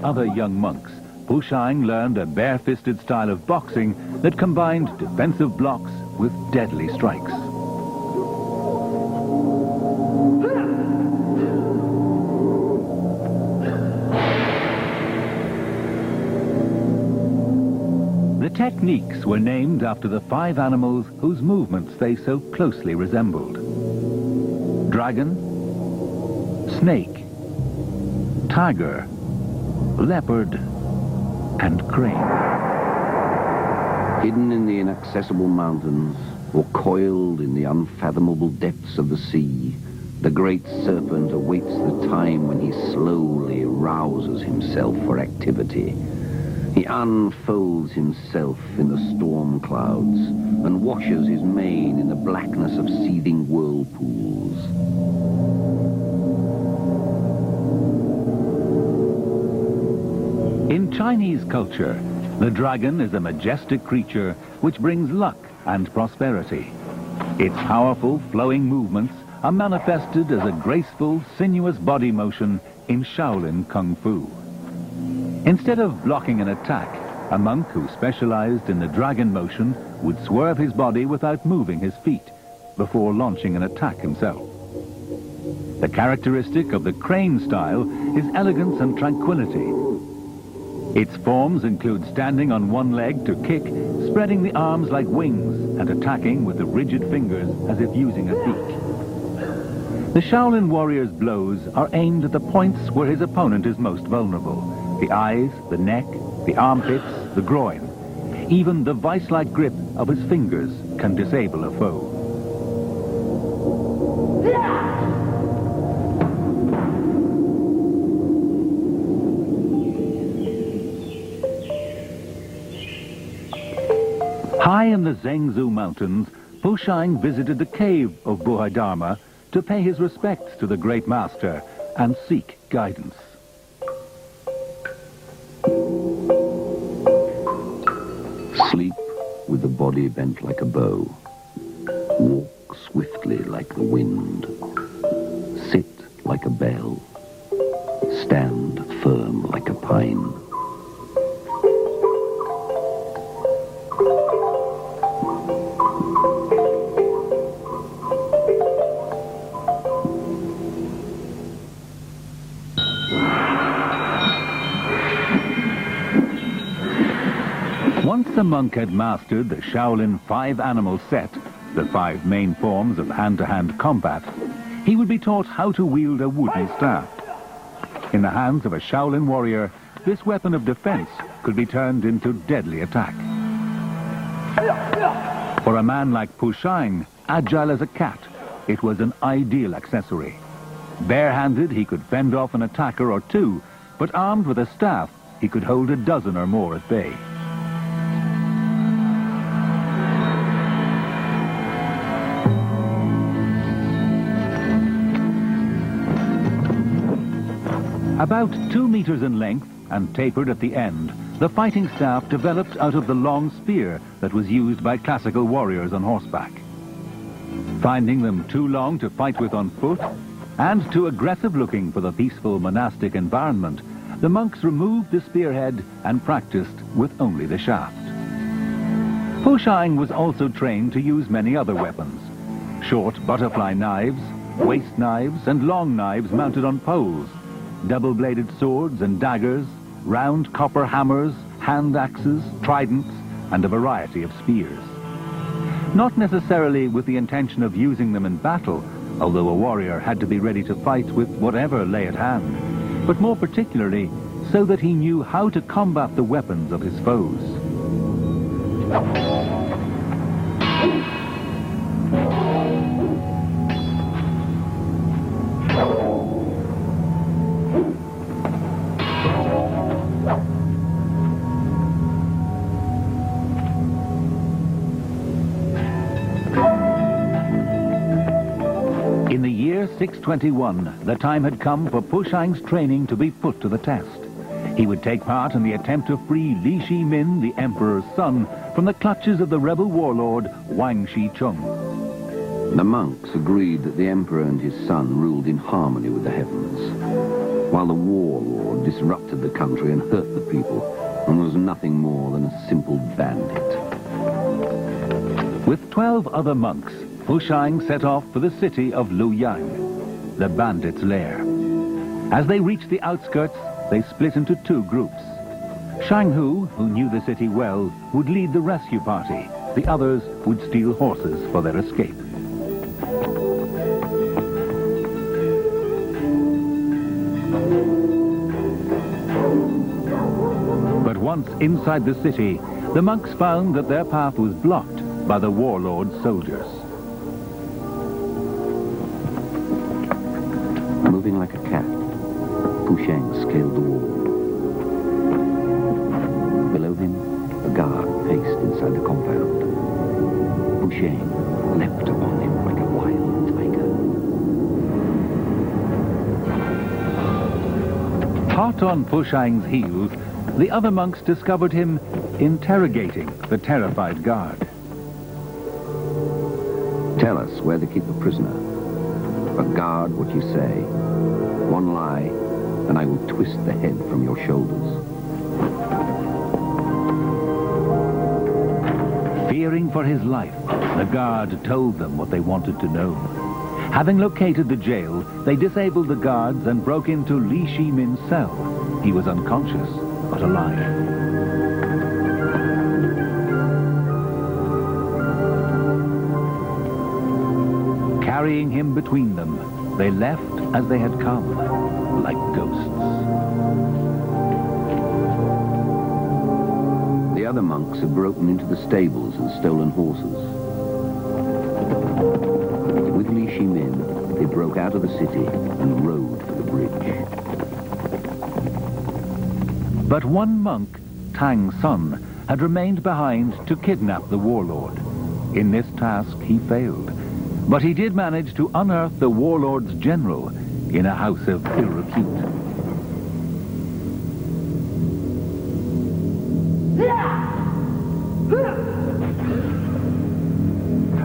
other young monks, Pushang learned a bare-fisted style of boxing that combined defensive blocks with deadly strikes. The techniques were named after the 5 animals whose movements they so closely resembled: dragon, snake, tiger, leopard, and crane. Hidden in the inaccessible mountains, or coiled in the unfathomable depths of the sea, the great serpent awaits the time when he slowly rouses himself for activity. He unfolds himself in the storm clouds and washes his mane in the blackness of seething whirlpools. In Chinese culture, the dragon is a majestic creature which brings luck and prosperity. Its powerful, flowing movements are manifested as a graceful, sinuous body motion in Shaolin Kung Fu. Instead of blocking an attack, a monk who specialized in the dragon motion would swerve his body without moving his feet before launching an attack himself. The characteristic of the crane style is elegance and tranquility. Its forms include standing on one leg to kick, spreading the arms like wings, and attacking with the rigid fingers as if using a beak. The Shaolin warrior's blows are aimed at the points where his opponent is most vulnerable: the eyes, the neck, the armpits, the groin. Even the vice-like grip of his fingers can disable a foe. High in the Zhengzhou Mountains, Pushang visited the cave of Bodhidharma to pay his respects to the great master and seek guidance. Sleep with the body bent like a bow. Walk swiftly like the wind. Sit like a bell. Stand firm like a pine. Once the monk had mastered the Shaolin 5-animal set, the 5 main forms of hand-to-hand combat, he would be taught how to wield a wooden staff. In the hands of a Shaolin warrior, this weapon of defense could be turned into deadly attack. For a man like Pushang, agile as a cat, it was an ideal accessory. Barehanded, he could fend off an attacker or two, but armed with a staff, he could hold a dozen or more at bay. About 2 meters in length and tapered at the end, the fighting staff developed out of the long spear that was used by classical warriors on horseback. Finding them too long to fight with on foot, and too aggressive-looking for the peaceful monastic environment, the monks removed the spearhead and practiced with only the shaft. Pushang was also trained to use many other weapons: short butterfly knives, waist knives, and long knives mounted on poles, double-bladed swords and daggers, round copper hammers, hand axes, tridents, and a variety of spears. Not necessarily with the intention of using them in battle, although a warrior had to be ready to fight with whatever lay at hand, but more particularly so that he knew how to combat the weapons of his foes. In the year 621, the time had come for Pushang's training to be put to the test. He would take part in the attempt to free Li Shimin, the emperor's son, from the clutches of the rebel warlord Wang Shicheng. The monks agreed that the emperor and his son ruled in harmony with the heavens. while the warlord disrupted the country and hurt the people and was nothing more than a simple bandit. With 12 other monks, Fushang set off for the city of Luoyang, the bandits' lair. As they reached the outskirts, they split into two groups. Shang Hu, who knew the city well, would lead the rescue party. The others would steal horses for their escape. But once inside the city, the monks found that their path was blocked by the warlord's soldiers. Moving like a cat, Fushang scaled the wall. Below him, a guard paced inside the compound. Fushang leapt upon him like a wild tiger. Hot on Fushang's heels, the other monks discovered him interrogating the terrified guard. Tell us where to keep the prisoner, but guard what you say. One lie, and I will twist the head from your shoulders. Fearing for his life, the guard told them what they wanted to know. Having located the jail, they disabled the guards and broke into Li Shimin's cell. He was unconscious, but alive. Carrying him between them, they left as they had come, like ghosts. The other monks had broken into the stables and stolen horses. With Li Shimin, they broke out of the city and rode for the bridge. But one monk, Tang Sun, had remained behind to kidnap the warlord. In this task, he failed. But he did manage to unearth the warlord's general in a house of ill repute.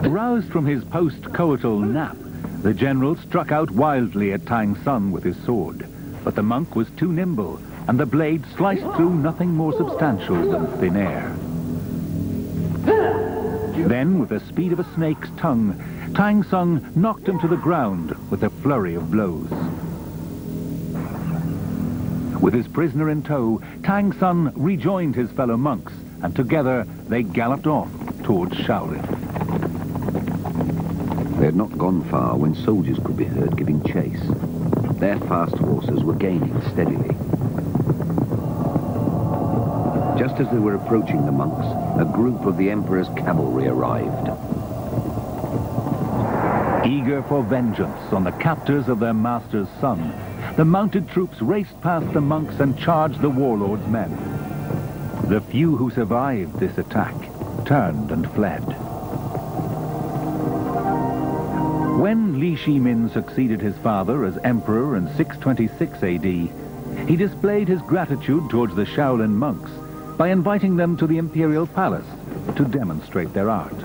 Roused from his post-coital nap, the general struck out wildly at Tang Sun with his sword. But the monk was too nimble, and the blade sliced through nothing more substantial than thin air. Then, with the speed of a snake's tongue, Tang Sun knocked him to the ground with a flurry of blows. With his prisoner in tow, Tang Sun rejoined his fellow monks, and together they galloped off towards Shaolin. They had not gone far when soldiers could be heard giving chase. Their fast horses were gaining steadily. Just as they were approaching the monks, a group of the Emperor's cavalry arrived. Eager for vengeance on the captors of their master's son, the mounted troops raced past the monks and charged the warlord's men. The few who survived this attack turned and fled. When Li Shimin succeeded his father as emperor in 626 AD, he displayed his gratitude towards the Shaolin monks by inviting them to the imperial palace to demonstrate their art.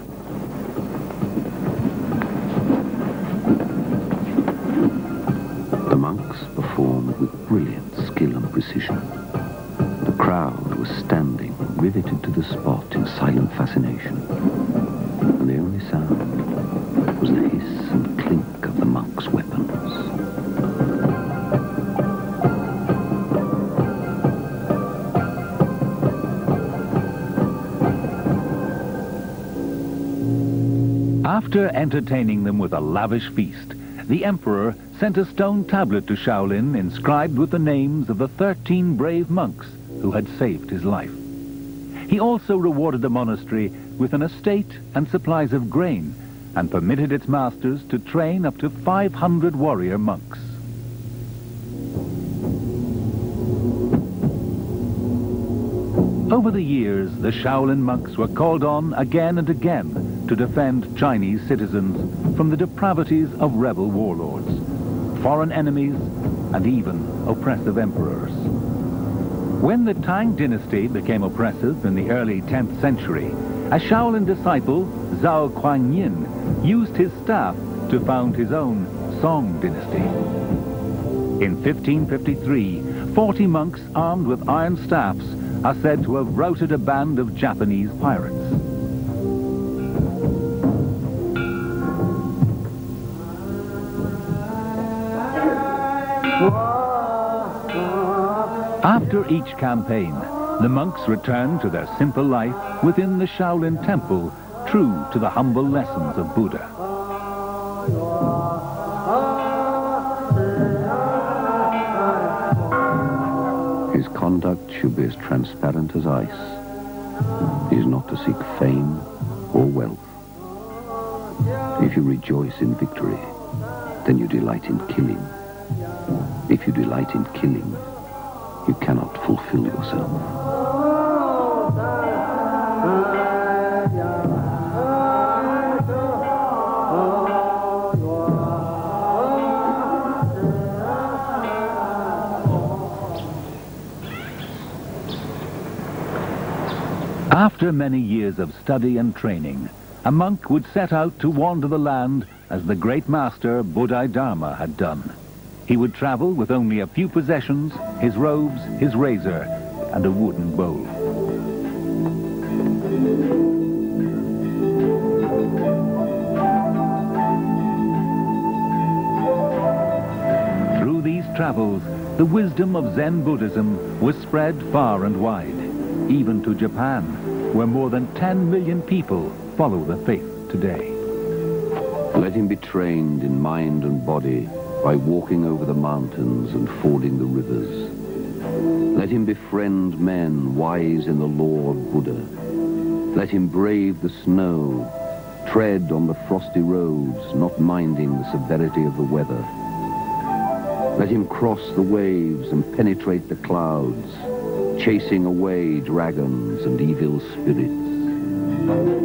The monks performed with brilliant skill and precision. The crowd was standing, riveted to the spot in silent fascination. And the only sound was the hiss and clink of the monks' weapons. After entertaining them with a lavish feast, the emperor sent a stone tablet to Shaolin inscribed with the names of the 13 brave monks who had saved his life. He also rewarded the monastery with an estate and supplies of grain, and permitted its masters to train up to 500 warrior monks. Over the years, the Shaolin monks were called on again and again to defend Chinese citizens from the depravities of rebel warlords, foreign enemies, and even oppressive emperors. When the Tang dynasty became oppressive in the early 10th century, a Shaolin disciple, Zhao Kuan-yin, used his staff to found his own Song dynasty. In 1553, 40 monks armed with iron staffs are said to have routed a band of Japanese pirates. After each campaign, the monks returned to their simple life within the Shaolin Temple, true to the humble lessons of Buddha. His conduct should be as transparent as ice. He is not to seek fame or wealth. If you rejoice in victory, then you delight in killing. If you delight in killing, you cannot fulfill yourself. After many years of study and training, a monk would set out to wander the land as the great master Bodhidharma had done. He would travel with only a few possessions, his robes, his razor, and a wooden bowl. Through these travels, the wisdom of Zen Buddhism was spread far and wide, even to Japan, where more than 10 million people follow the faith today. Let him be trained in mind and body by walking over the mountains and fording the rivers. Let him befriend men wise in the law of Buddha. Let him brave the snow, tread on the frosty roads, not minding the severity of the weather. Let him cross the waves and penetrate the clouds, chasing away dragons and evil spirits.